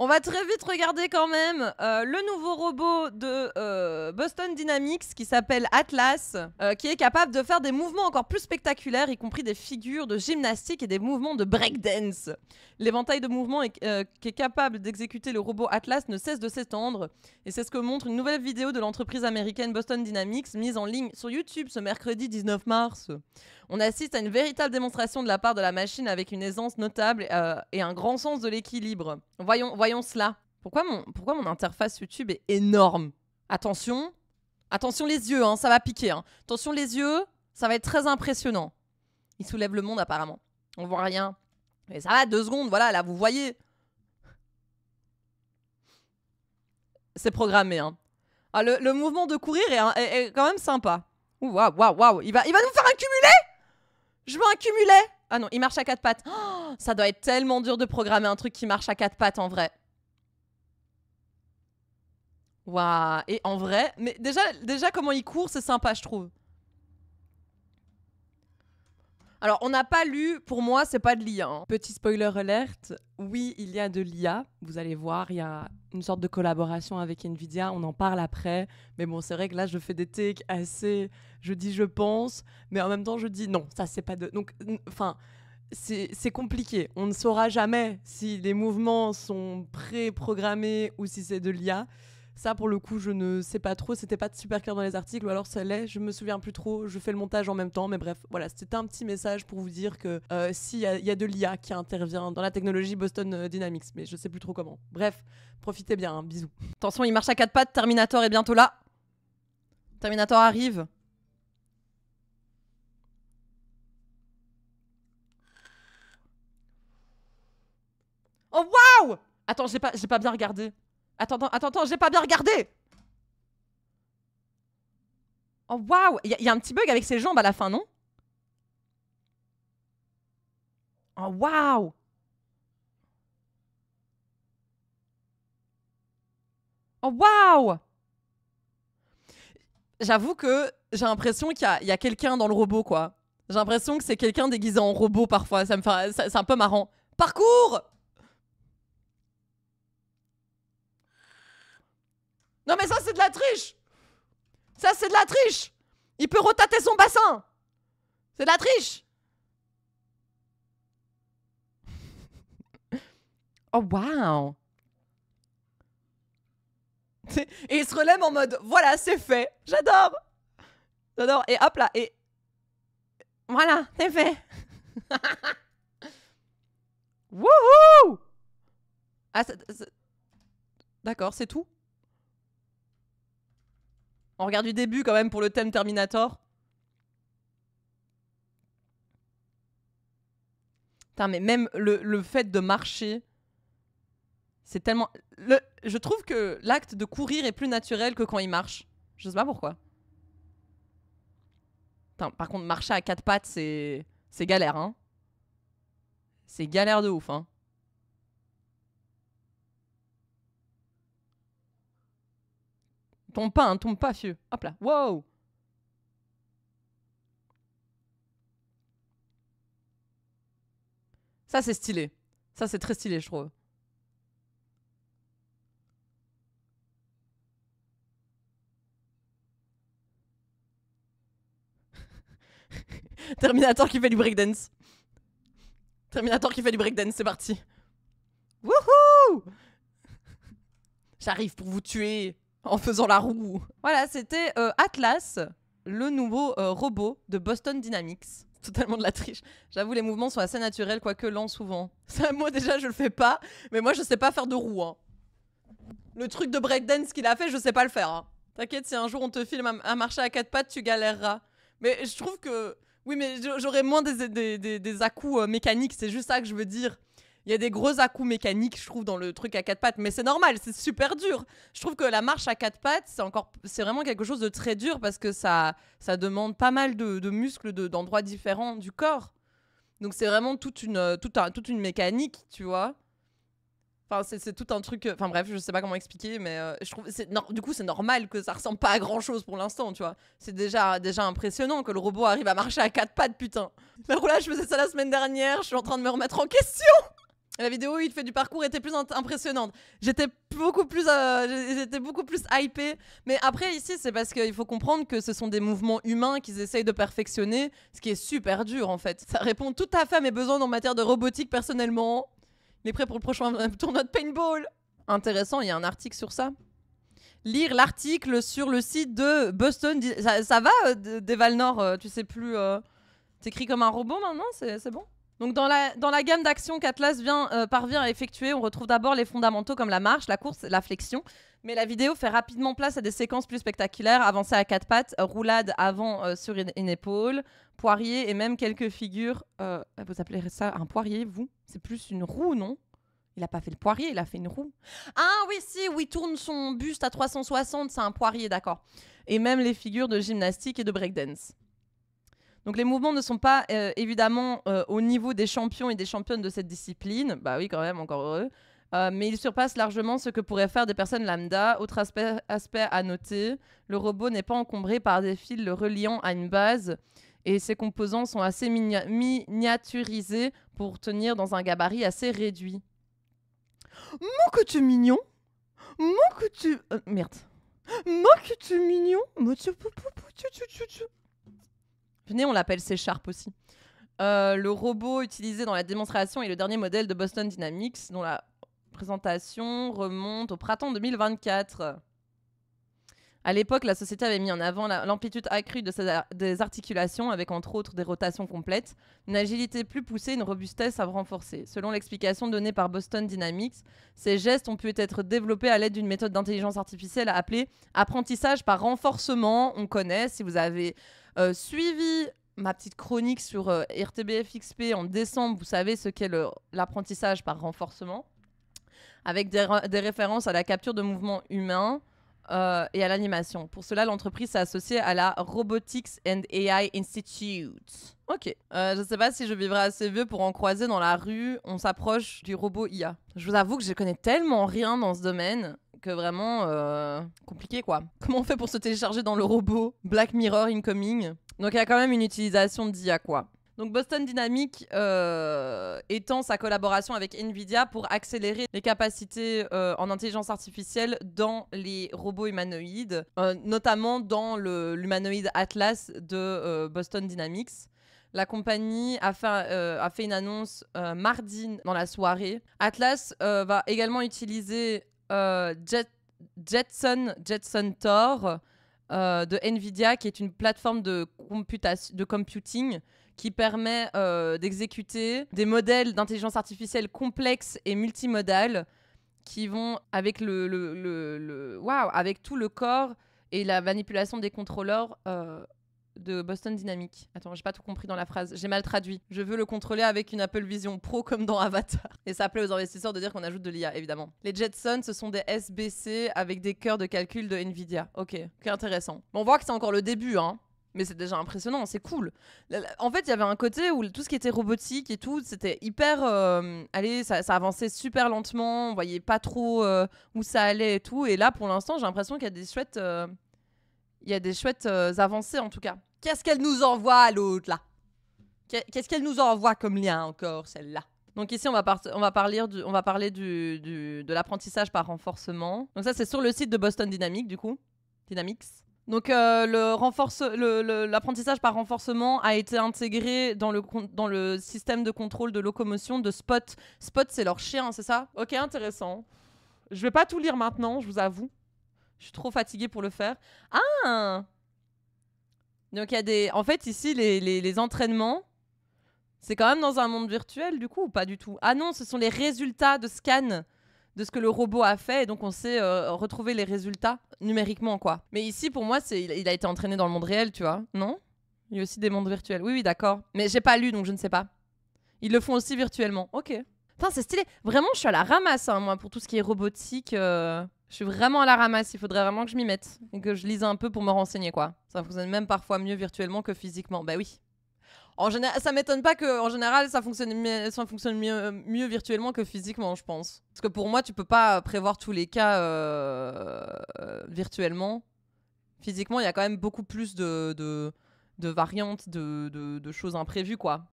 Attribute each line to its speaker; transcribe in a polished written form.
Speaker 1: On va très vite regarder quand même le nouveau robot de Boston Dynamics qui s'appelle Atlas, qui est capable de faire des mouvements encore plus spectaculaires, y compris des figures de gymnastique et des mouvements de breakdance. L'éventail de mouvements qu'est capable d'exécuter le robot Atlas ne cesse de s'étendre, et c'est ce que montre une nouvelle vidéo de l'entreprise américaine Boston Dynamics mise en ligne sur YouTube ce mercredi 19 mars. On assiste à une véritable démonstration de la part de la machine avec une aisance notable et un grand sens de l'équilibre. Voyons cela. Pourquoi mon interface YouTube est énorme? Attention les yeux, hein, ça va piquer. Hein. Attention les yeux, ça va être très impressionnant. Il soulève le monde apparemment. On voit rien. Mais ça va, 2 secondes, voilà, là vous voyez. C'est programmé. Hein. Ah, le mouvement de courir est quand même sympa. Waouh. Il va nous faire un cumulé. Je veux un cumulé. Ah non, il marche à 4 pattes. Oh, ça doit être tellement dur de programmer un truc qui marche à 4 pattes en vrai. Waouh. Et en vrai, mais déjà comment il court, c'est sympa, je trouve. Alors, on n'a pas lu, pour moi, c'est pas de l'IA. Hein. Petit spoiler alert, oui, il y a de l'IA. Vous allez voir, il y a une sorte de collaboration avec Nvidia. On en parle après. Mais bon, c'est vrai que là, je fais des takes assez... Je dis je pense, mais en même temps, je dis non, ça, c'est pas de... Donc, enfin, c'est compliqué. On ne saura jamais si les mouvements sont pré-programmés ou si c'est de l'IA. Ça, pour le coup, je ne sais pas trop. C'était pas super clair dans les articles, ou alors ça l'est. Je me souviens plus trop. Je fais le montage en même temps. Mais bref, voilà. C'était un petit message pour vous dire que s'il y a de l'IA qui intervient dans la technologie Boston Dynamics. Mais je sais plus trop comment. Bref, profitez bien. Hein, bisous. Attention, il marche à 4 pattes. Terminator est bientôt là. Terminator arrive. Oh, waouh! Attends, j'ai pas bien regardé. Attends, j'ai pas bien regardé. Oh waouh, il y a un petit bug avec ses jambes à la fin, non? Oh waouh. Oh waouh. J'avoue que j'ai l'impression qu'il y a quelqu'un dans le robot, quoi. J'ai l'impression que c'est quelqu'un déguisé en robot parfois. Ça me fait, c'est un peu marrant. Parcours. Non mais ça c'est de la triche. Ça c'est de la triche. Il peut retater son bassin. C'est de la triche. Oh waouh. Et il se relève en mode voilà, c'est fait. J'adore. J'adore. Et hop là. Et voilà, c'est fait. Wouhou. Ah, d'accord, c'est tout. On regarde du début quand même pour le thème Terminator. Putain, mais même le fait de marcher, c'est tellement... Je trouve que l'acte de courir est plus naturel que quand il marche. Je sais pas pourquoi. Putain, par contre, marcher à 4 pattes, c'est galère, hein. C'est galère de ouf, hein. Tombe pas, hein, tombe pas, fieu. Hop là, wow. Ça, c'est stylé. Ça, c'est très stylé, je trouve. Terminator qui fait du breakdance. Terminator qui fait du breakdance, c'est parti. Wouhou. J'arrive pour vous tuer en faisant la roue. Voilà, c'était Atlas, le nouveau robot de Boston Dynamics. Totalement de la triche. J'avoue, les mouvements sont assez naturels, quoique lents souvent. Ça, moi déjà, je le fais pas, mais moi, je sais pas faire de roue. Hein. Le truc de breakdance qu'il a fait, je sais pas le faire. Hein. T'inquiète, si un jour on te filme à marcher à 4 pattes, tu galéreras. Mais je trouve que... Oui, mais j'aurais moins des à-coups mécaniques, c'est juste ça que je veux dire. Il y a des gros à-coups mécaniques, je trouve, dans le truc à 4 pattes. Mais c'est normal, c'est super dur. Je trouve que la marche à 4 pattes, c'est vraiment quelque chose de très dur parce que ça demande pas mal de muscles d'endroits différents du corps. Donc c'est vraiment toute une mécanique, tu vois. Enfin, c'est tout un truc... Enfin bref, je sais pas comment expliquer, mais je trouve... Du coup, c'est normal que ça ressemble pas à grand-chose pour l'instant, tu vois. C'est déjà impressionnant que le robot arrive à marcher à 4 pattes, putain. Le roulage, je faisais ça la semaine dernière, je suis en train de me remettre en question. La vidéo où il fait du parcours était plus impressionnante. J'étais beaucoup plus hypée. Mais après, ici, c'est parce qu'il faut comprendre que ce sont des mouvements humains qu'ils essayent de perfectionner, ce qui est super dur en fait. Ça répond tout à fait à mes besoins en matière de robotique personnellement. Il est prêt pour le prochain tournoi de paintball. Intéressant, il y a un article sur ça. Lire l'article sur le site de Boston. Ça va, Devalnor, tu sais plus. T'écris comme un robot maintenant, c'est bon. Donc dans la gamme d'actions qu'Atlas parvient à effectuer, on retrouve d'abord les fondamentaux comme la marche, la course, la flexion. Mais la vidéo fait rapidement place à des séquences plus spectaculaires, avancée à 4 pattes, roulade avant sur une épaule, poirier et même quelques figures. Vous appelez ça un poirier, vous? C'est plus une roue, non? Il a pas fait le poirier, il a fait une roue. Ah oui, si, où il tourne son buste à 360, c'est un poirier, d'accord. Et même les figures de gymnastique et de breakdance. Donc les mouvements ne sont pas évidemment au niveau des champions et des championnes de cette discipline. Bah oui, quand même, encore heureux. Mais ils surpassent largement ce que pourraient faire des personnes lambda. Autre aspect à noter, le robot n'est pas encombré par des fils le reliant à une base et ses composants sont assez miniaturisés pour tenir dans un gabarit assez réduit. Moi que tu es mignon. Moi que tu... merde. Moi que tu es mignon. Venez, on l'appelle C-Sharp aussi. Le robot utilisé dans la démonstration est le dernier modèle de Boston Dynamics, dont la présentation remonte au printemps 2024. À l'époque, la société avait mis en avant l'amplitude accrue des articulations, avec entre autres des rotations complètes, une agilité plus poussée, une robustesse à renforcer. Selon l'explication donnée par Boston Dynamics, ces gestes ont pu être développés à l'aide d'une méthode d'intelligence artificielle appelée apprentissage par renforcement. On connaît, si vous avez suivi ma petite chronique sur RTBF XP en décembre, vous savez ce qu'est l'apprentissage par renforcement, avec des références à la capture de mouvements humains et à l'animation. Pour cela, l'entreprise s'est associée à la Robotics and AI Institute. Ok. Je ne sais pas si je vivrai assez vieux pour en croiser dans la rue. On s'approche du robot IA. Je vous avoue que je connais tellement rien dans ce domaine que vraiment compliqué quoi. Comment on fait pour se télécharger dans le robot? Black Mirror incoming. Donc il y a quand même une utilisation d'IA quoi. Donc Boston Dynamics étend sa collaboration avec Nvidia pour accélérer les capacités en intelligence artificielle dans les robots humanoïdes, notamment dans l'humanoïde Atlas de Boston Dynamics. La compagnie a fait une annonce mardi dans la soirée. Atlas va également utiliser Jetson Tor de Nvidia, qui est une plateforme de computing qui permet d'exécuter des modèles d'intelligence artificielle complexes et multimodales qui vont avec avec tout le corps et la manipulation des contrôleurs de Boston Dynamics. Attends, j'ai pas tout compris dans la phrase. J'ai mal traduit. Je veux le contrôler avec une Apple Vision Pro comme dans Avatar. Et ça plaît aux investisseurs de dire qu'on ajoute de l'IA, évidemment. Les Jetson, ce sont des SBC avec des cœurs de calcul de Nvidia. Ok, intéressant. Bon, on voit que c'est encore le début, hein. Mais c'est déjà impressionnant, c'est cool. En fait, il y avait un côté où tout ce qui était robotique et tout, c'était hyper... ça avançait super lentement, on voyait pas trop où ça allait et tout. Et là, pour l'instant, j'ai l'impression qu'il y a des chouettes... avancées, en tout cas. Qu'est-ce qu'elle nous envoie, l'autre, là? Qu'est-ce qu'elle nous envoie comme lien, encore, celle-là? Donc ici, on va parler de l'apprentissage par renforcement. Donc ça, c'est sur le site de Boston Dynamics, du coup. Dynamics. Donc l'apprentissage par renforcement a été intégré dans le système de contrôle de locomotion de Spot. Spot, c'est leur chien, c'est ça? Ok, intéressant. Je vais pas tout lire maintenant, je vous avoue. Je suis trop fatiguée pour le faire. Ah! Donc il y a des... En fait, ici, les entraînements, c'est quand même dans un monde virtuel, du coup, ou pas du tout? Ah non, ce sont les résultats de scan de ce que le robot a fait, et donc on sait retrouver les résultats numériquement, quoi. Mais ici, pour moi, il a été entraîné dans le monde réel, tu vois, non? Il y a aussi des mondes virtuels. Oui, d'accord. Mais j'ai pas lu, donc je ne sais pas. Ils le font aussi virtuellement. Ok. Putain, c'est stylé. Vraiment, je suis à la ramasse, hein, moi, pour tout ce qui est robotique. Je suis vraiment à la ramasse. Il faudrait vraiment que je m'y mette et que je lise un peu pour me renseigner, quoi. Ça fonctionne même parfois mieux virtuellement que physiquement. Bah oui. En général, ça m'étonne pas qu'en général, ça fonctionne mieux virtuellement que physiquement, je pense. Parce que pour moi, tu peux pas prévoir tous les cas virtuellement. Physiquement, il y a quand même beaucoup plus de variantes, de choses imprévues, quoi.